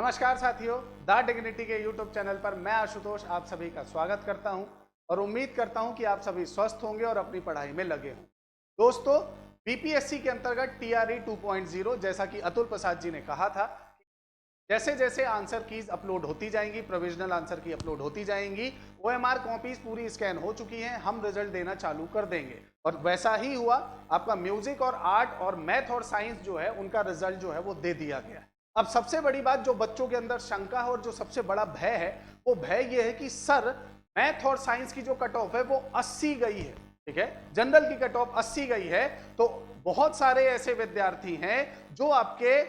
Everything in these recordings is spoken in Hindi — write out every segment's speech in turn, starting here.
नमस्कार साथियों, द डिग्निटी के यूट्यूब चैनल पर मैं आशुतोष आप सभी का स्वागत करता हूं और उम्मीद करता हूं कि आप सभी स्वस्थ होंगे और अपनी पढ़ाई में लगे हों। दोस्तों, बीपीएससी के अंतर्गत टीआरई 2.0 जैसा कि अतुल प्रसाद जी ने कहा था, जैसे जैसे आंसर कीज अपलोड होती जाएंगी, प्रोविजनल आंसर की अपलोड होती जाएंगी, ओएमआर कॉपीज पूरी स्कैन हो चुकी हैं, हम रिजल्ट देना चालू कर देंगे। और वैसा ही हुआ, आपका म्यूजिक और आर्ट और मैथ और साइंस जो है उनका रिजल्ट जो है वो दे दिया गया। अब सबसे बड़ी बात जो बच्चों के अंदर शंका है और जो सबसे बड़ा भय है, वो भय ये है कि सर मैथ और साइंस की जो कट ऑफ है वो 80 गई है, ठीक है, जनरल की कट ऑफ 80 गई है। तो बहुत सारे ऐसे विद्यार्थी हैं जो आपके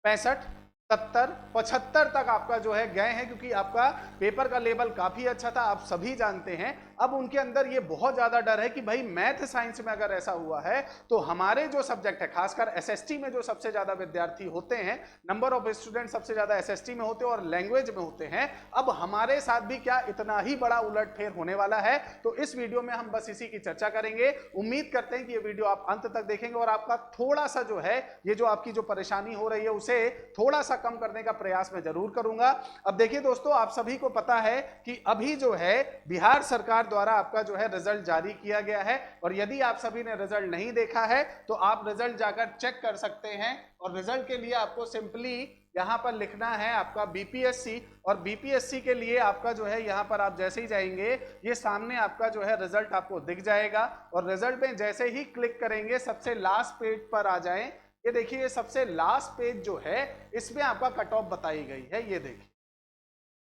65, 70, 75 तक आपका जो है गए हैं, क्योंकि आपका पेपर का लेवल काफी अच्छा था, आप सभी जानते हैं। अब उनके अंदर ये बहुत ज्यादा डर है कि भाई मैथ साइंस में अगर ऐसा हुआ है तो हमारे जो सब्जेक्ट है, खासकर एसएसटी में जो सबसे ज्यादा विद्यार्थी होते हैं, नंबर ऑफ स्टूडेंट सबसे ज्यादा एसएसटी में होते हैं और लैंग्वेज में होते हैं, अब हमारे साथ भी क्या इतना ही बड़ा उलटफेर होने वाला है। तो इस वीडियो में हम बस इसी की चर्चा करेंगे। उम्मीद करते हैं कि ये वीडियो आप अंत तक देखेंगे और आपका थोड़ा सा जो है, ये जो आपकी जो परेशानी हो रही है उसे थोड़ा सा कम करने का प्रयास मैं जरूर करूंगा। अब देखिए दोस्तों, आप सभी को पता है कि अभी जो है बिहार सरकार द्वारा आपका जो है रिजल्ट जारी किया गया है, और यदि आप सभी ने रिजल्ट नहीं देखा है तो आप रिजल्ट जाकर चेक कर सकते हैं। और रिजल्ट के लिए आपको सिंपली यहां पर लिखना है आपका बीपीएससी, और बीपीएससी के लिए आपका जो है यहां पर आप जैसे ही जाएंगे, ये सामने आपका जो है रिजल्ट आपको दिख जाएगा। और रिजल्ट में जैसे ही क्लिक करेंगे सबसे लास्ट पेज पर आ जाएं। ये देखिए, ये सबसे लास्ट पेज जो है इसमें आपका कट ऑफ बताई गई है। ये देखिए,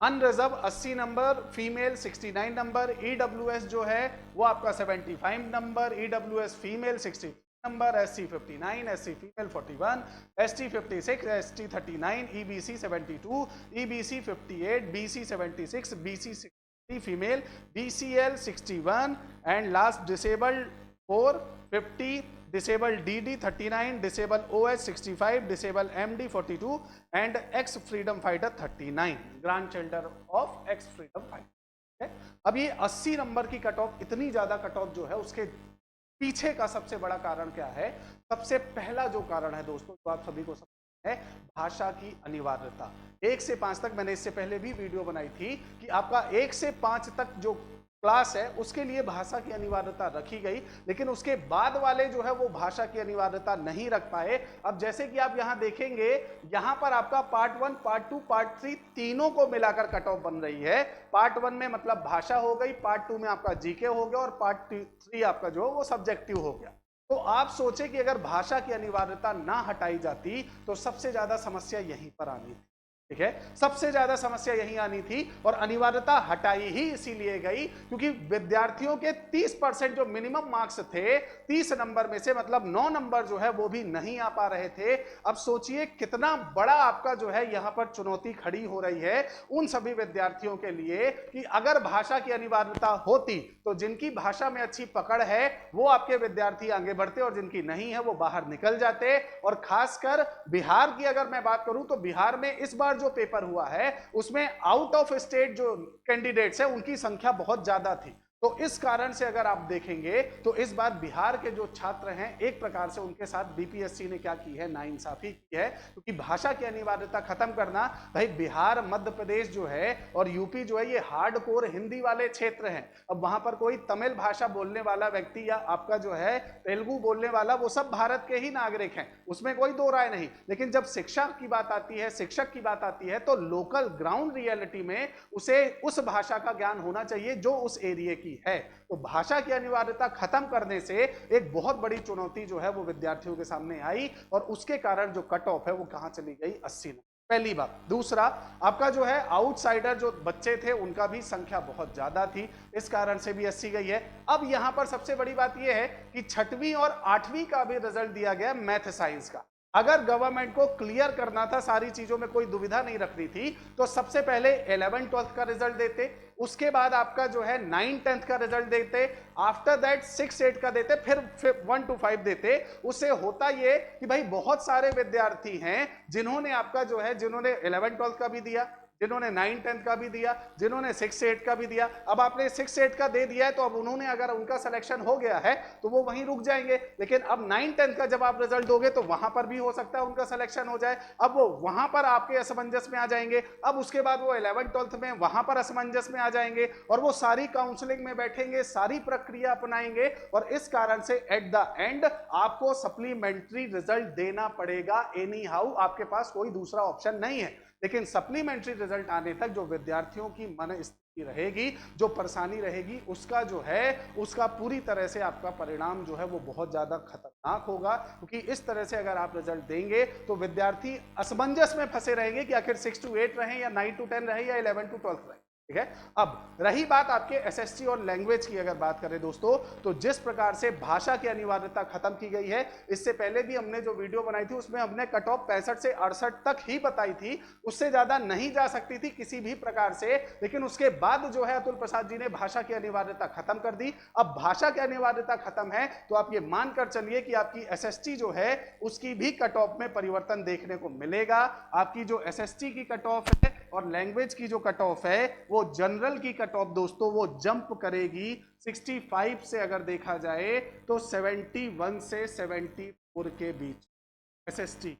unreserved 80 number, female 69 number, EWS जो है वो आपका 75 number, EWS female 60 number, SC 59, SC female 41, ST 56, ST 39, EBC 72, EBC 58, BC 76, BC 60 female, BCL 61 and last disabled 4 50, disable DD 39, disable OH 65, disable MD 42 and ex freedom fighter 39, grand children of ex freedom fighter. अब ये 80 नंबर की कट ऑफ, इतनी ज्यादा कट ऑफ जो है, उसके पीछे का सबसे बड़ा कारण क्या है? सबसे पहला जो कारण है दोस्तों, जो आप सभी को समझना है, भाषा की अनिवार्यता। 1 से 5 तक मैंने इससे पहले भी वीडियो बनाई थी कि आपका 1 से 5 तक जो क्लास है उसके लिए भाषा की अनिवार्यता रखी गई, लेकिन उसके बाद वाले जो है वो भाषा की अनिवार्यता नहीं रख पाए। अब जैसे कि आप यहां देखेंगे, यहां पर आपका पार्ट 1, पार्ट 2, पार्ट 3 तीनों को मिलाकर कट ऑफ बन रही है। पार्ट 1 में मतलब भाषा हो गई, पार्ट 2 में आपका जीके हो गया और पार्ट 3 आपका जो वो सब्जेक्टिव हो गया। तो आप सोचे कि अगर भाषा की अनिवार्यता ना हटाई जाती तो सबसे ज्यादा समस्या यहीं पर आनी थी, ठीक है, सबसे ज्यादा समस्या यही आनी थी। और अनिवार्यता हटाई ही इसीलिए गई क्योंकि विद्यार्थियों के 30% जो मिनिमम मार्क्स थे, 30 नंबर में से मतलब 9 नंबर जो है वो भी नहीं आ पा रहे थे। अब सोचिए कितना बड़ा आपका जो है यहां पर चुनौती खड़ी हो रही है उन सभी विद्यार्थियों के लिए कि अगर भाषा की अनिवार्यता होती तो जिनकी भाषा में अच्छी पकड़ है वो आपके विद्यार्थी आगे बढ़ते और जिनकी नहीं है वो बाहर निकल जाते। और खासकर बिहार की अगर मैं बात करूं तो बिहार में इस बार जो पेपर हुआ है उसमें आउट ऑफ स्टेट जो कैंडिडेट्स हैं उनकी संख्या बहुत ज्यादा थी। तो इस कारण से अगर आप देखेंगे तो इस बार बिहार के जो छात्र हैं, एक प्रकार से उनके साथ बीपीएससी ने क्या की है, नाइंसाफी की है, क्योंकि भाषा की अनिवार्यता खत्म करना, भाई बिहार, मध्य प्रदेश जो है और यूपी जो है ये हार्डकोर हिंदी वाले क्षेत्र हैं। अब वहां पर कोई तमिल भाषा बोलने वाला व्यक्ति या आपका जो है तेलुगु बोलने वाला, वो सब भारत के ही नागरिक हैं, उसमें कोई दो राय नहीं। लेकिन जब शिक्षा की बात आती है, शिक्षक की बात आती है, तो लोकल ग्राउंड रियलिटी में उसे उस भाषा का ज्ञान होना चाहिए जो उस एरिया की है। तो भाषा की अनिवार्यता खत्म करने से एक बहुत बड़ी चुनौती जो है वो विद्यार्थियों के सामने आई और उसके कारण जो कट ऑफ है वो कहां चली गई, 80 नंबर। पहली बात। दूसरा, आपका जो है आउटसाइडर जो बच्चे थे उनका भी संख्या बहुत ज्यादा थी, इस कारण से भी 80 गई है। अब यहां पर सबसे बड़ी बात यह है कि 6वीं और 8वीं का भी रिजल्ट दिया गया मैथ साइंस का। अगर गवर्नमेंट को क्लियर करना था, सारी चीजों में कोई दुविधा नहीं रखनी थी, तो सबसे पहले 11 12 का रिजल्ट देते, उसके बाद आपका जो है 9 10 का रिजल्ट देते, आफ्टर दैट 6 8 का देते, फिर 1 to 5 देते। उससे होता ये कि भाई बहुत सारे विद्यार्थी हैं जिन्होंने आपका जो है, जिन्होंने 11 12 का भी दिया, जिन्होंने 9-10 का भी दिया, जिन्होंने 6-8 का भी दिया। अब आपने 6-8 का दे दिया है तो अब उन्होंने अगर उनका सिलेक्शन हो गया है तो वो वहीं रुक जाएंगे, लेकिन अब 9-10 का जब आप रिजल्ट दोगे तो वहां पर भी हो सकता है उनका सिलेक्शन हो जाए। अब वो वहां पर आपके असमंजस में आ जाएंगे, अब उसके बाद वो 11th-12th में वहां पर असमंजस में आ जाएंगे और वो सारी काउंसलिंग में बैठेंगे, सारी प्रक्रिया अपनाएंगे और इस कारण से एट द एंड आपको सप्लीमेंट्री रिजल्ट देना पड़ेगा एनी हाउ, आपके पास कोई दूसरा ऑप्शन नहीं है। लेकिन सप्लीमेंट्री रिजल्ट आने तक जो विद्यार्थियों की मन स्थिति रहेगी, जो परेशानी रहेगी, उसका जो है उसका पूरी तरह से आपका परिणाम जो है वो बहुत ज्यादा खतरनाक होगा, क्योंकि इस तरह से अगर आप रिजल्ट देंगे तो विद्यार्थी असमंजस में फंसे रहेंगे कि आखिर 6 to 8 रहे या 9 to 10 रहे या 11 to 12 रहे। ठीक है, अब रही बात आपके एसएसटी और लैंग्वेज की, अगर बात करें दोस्तों, तो जिस प्रकार से भाषा की अनिवार्यता खत्म की गई है, इससे पहले भी हमने जो वीडियो बनाई थी उसमें हमने कट ऑफ 65 से 68 तक ही बताई थी, उससे ज्यादा नहीं जा सकती थी किसी भी प्रकार से। लेकिन उसके बाद जो है अतुल प्रसाद जी ने भाषा की अनिवार्यता खत्म कर दी। अब भाषा की अनिवार्यता खत्म है तो आप ये मानकर चलिए कि आपकी एसएसटी जो है उसकी भी कट ऑफ में परिवर्तन देखने को मिलेगा। आपकी जो एसएसटी की कट ऑफ है और लैंग्वेज की जो कट ऑफ है, वो जनरल की कट ऑफ दोस्तों वो जंप करेगी 65 से, अगर देखा जाए तो 71 से 74 के बीच एसएसटी।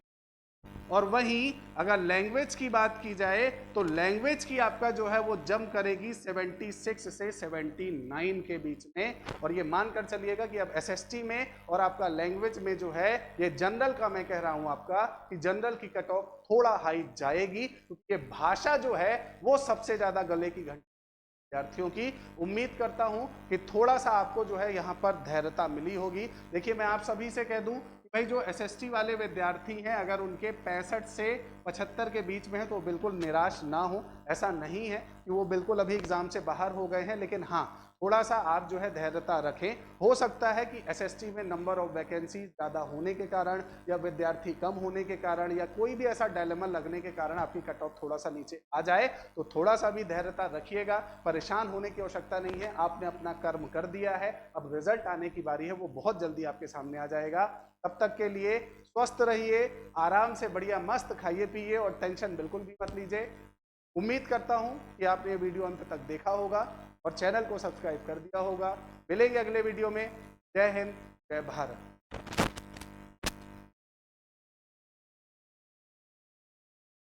और वहीं अगर लैंग्वेज की बात की जाए तो लैंग्वेज की आपका जो है वो जंप करेगी 76 से 79 के बीच में। और ये मानकर चलिएगा कि अब एसएसटी में और आपका लैंग्वेज में जो है, ये जनरल का मैं कह रहा हूं आपका कि जनरल की कट ऑफ थोड़ा हाई जाएगी, क्योंकि भाषा जो है वो सबसे ज्यादा गले की घंटी विद्यार्थियों की। उम्मीद करता हूं कि थोड़ा सा आपको जो है यहां पर धैर्यता मिली होगी। देखिए, मैं आप सभी से कह दूं कि भाई जो एसएसटी वाले विद्यार्थी हैं, अगर उनके 65 से 75 के बीच में है तो बिल्कुल निराश ना हो। ऐसा नहीं है कि वो बिल्कुल अभी एग्जाम से बाहर हो गए हैं, लेकिन हाँ, थोड़ा सा आप जो है धैर्यता रखें। हो सकता है कि एसएसटी में नंबर ऑफ वैकेंसी ज़्यादा होने के कारण या विद्यार्थी कम होने के कारण या कोई भी ऐसा डायलेमा लगने के कारण आपकी कट ऑफ थोड़ा सा नीचे आ जाए, तो थोड़ा सा भी धैर्यता रखिएगा। परेशान होने की आवश्यकता नहीं है, आपने अपना कर्म कर दिया है। अब रिजल्ट आने की बारी है, वो बहुत जल्दी आपके सामने आ जाएगा। तब तक के लिए स्वस्थ रहिए, आराम से बढ़िया मस्त खाइए पिए और टेंशन बिल्कुल भी मत लीजिए। उम्मीद करता हूं कि आपने ये वीडियो अंत तक देखा होगा और चैनल को सब्सक्राइब कर दिया होगा। मिलेंगे अगले वीडियो में। जय हिंद, जय भारत।